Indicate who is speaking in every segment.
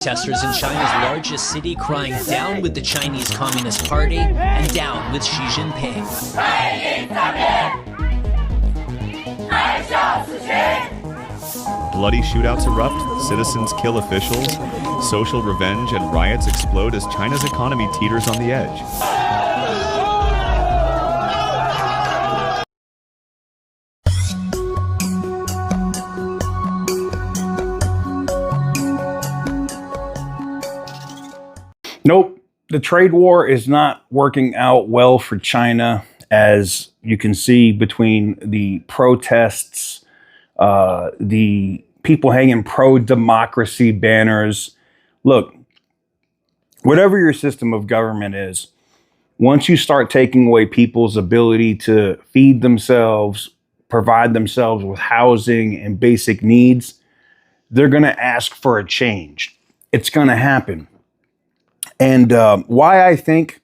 Speaker 1: Protesters in China's largest city crying down with the Chinese Communist Party and down with Xi JinPing.
Speaker 2: Bloody shootouts erupt, citizens kill officials, social revenge and riots explode as China's economy teeters on the edge.
Speaker 3: Nope, the trade war is not working out well for China, as you can see between the protests, the people hanging pro-democracy banners. Look, whatever your system of government is, once you start taking away people's ability to feed themselves, provide themselves with housing and basic needs, they're going to ask for a change. It's going to happen. And why I think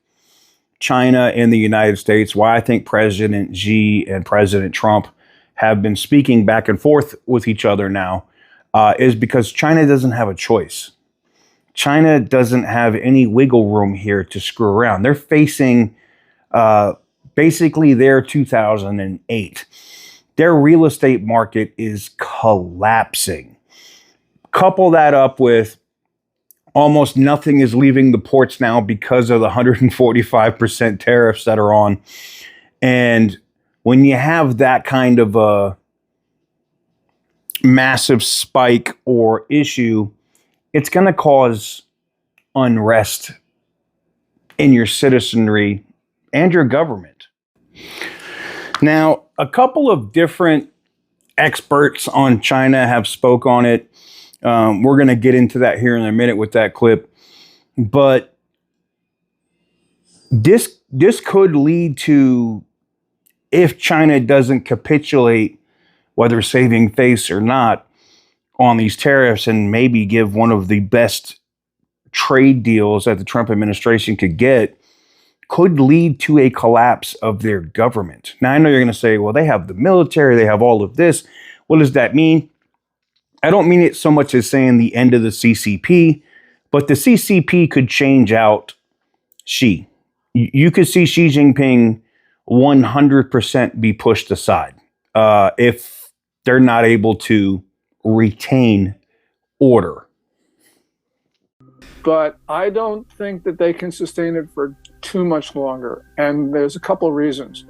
Speaker 3: China and the United States, why I think President Xi and President Trump have been speaking back and forth with each other now is because China doesn't have a choice. China doesn't have any wiggle room here to screw around. They're facing basically their 2008. Their real estate market is collapsing. Couple that up with almost nothing is leaving the ports now because of the 145% tariffs that are on. And when you have that kind of a massive spike or issue, it's going to cause unrest in your citizenry and your government. Now, a couple of different experts on China have spoke on it. We're going to get into that here in a minute with that clip. But this could lead to, if China doesn't capitulate, whether saving face or not, on these tariffs and maybe give one of the best trade deals that the Trump administration could get, could lead to a collapse of their government. Now, I know you're going to say, well, they have the military, they have all of this. What does that mean? I don't mean it so much as saying the end of the CCP, but the CCP could change out Xi. You could see Xi Jinping 100% be pushed aside if they're not able to retain order.
Speaker 4: But I don't think that they can sustain it for too much longer. And there's a couple of reasons.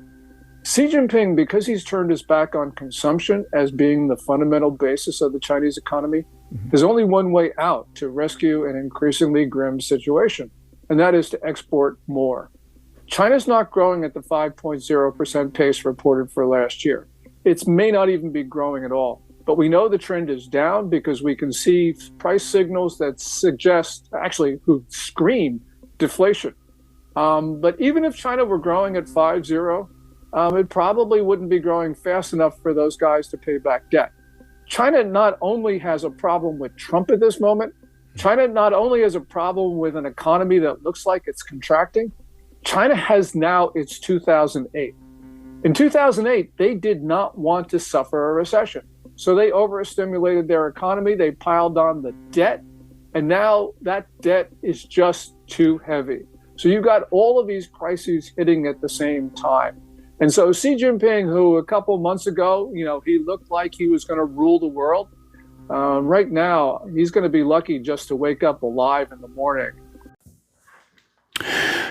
Speaker 4: Xi Jinping, because he's turned his back on consumption as being the fundamental basis of the Chinese economy, there's only one way out to rescue an increasingly grim situation, and that is to export more. China's not growing at the 5.0% pace reported for last year. It may not even be growing at all. But we know the trend is down because we can see price signals that suggest, actually, who scream deflation. But even if China were growing at 5.0, it probably wouldn't be growing fast enough for those guys to pay back debt. China not only has a problem with Trump at this moment, China not only has a problem with an economy that looks like it's contracting, China has now its 2008. In 2008, they did not want to suffer a recession. So they overstimulated their economy, they piled on the debt, and now that debt is just too heavy. So you've got all of these crises hitting at the same time. And so Xi Jinping, who a couple months ago, he looked like he was going to rule the world, right now, he's going to be lucky just to wake up alive in the morning.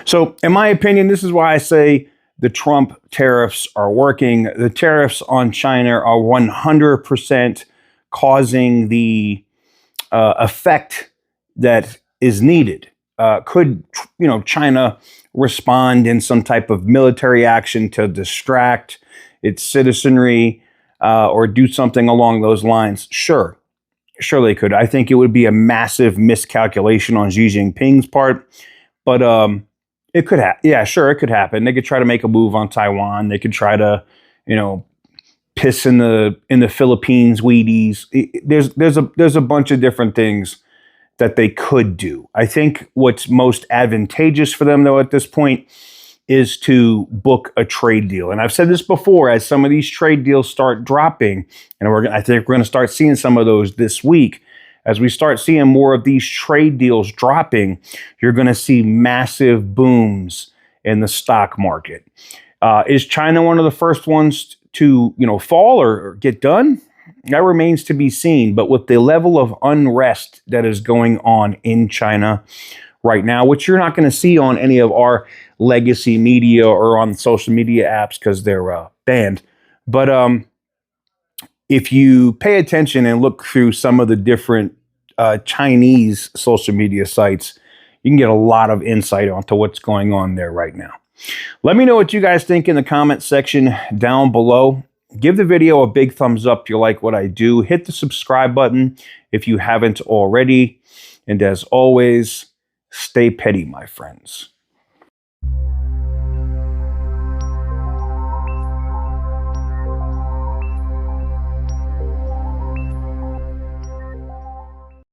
Speaker 3: So in my opinion, this is why I say the Trump tariffs are working. The tariffs on China are 100% causing the effect that is needed. Could China respond in some type of military action to distract its citizenry or do something along those lines? Sure they could. I think it would be a massive miscalculation on Xi Jinping's part, but it could happen. Yeah, sure, it could happen. They could try to make a move on Taiwan. They could try to, piss in the Philippines Wheaties. There's a bunch of different things that they could do. I think what's most advantageous for them, though, at this point, is to book a trade deal. And I've said this before, as some of these trade deals start dropping, and I think we're going to start seeing some of those this week, As we start seeing more of these trade deals dropping, you're going to see massive booms in the stock market. Is China one of the first ones to, fall or get done? That remains to be seen. But with the level of unrest that is going on in China right now, which you're not going to see on any of our legacy media or on social media apps because they're banned. But if you pay attention and look through some of the different Chinese social media sites, you can get a lot of insight onto what's going on there right now. Let me know what you guys think in the comment section down below. Give the video a big thumbs up if you like what I do. Hit the subscribe button if you haven't already. And as always, stay petty, my friends.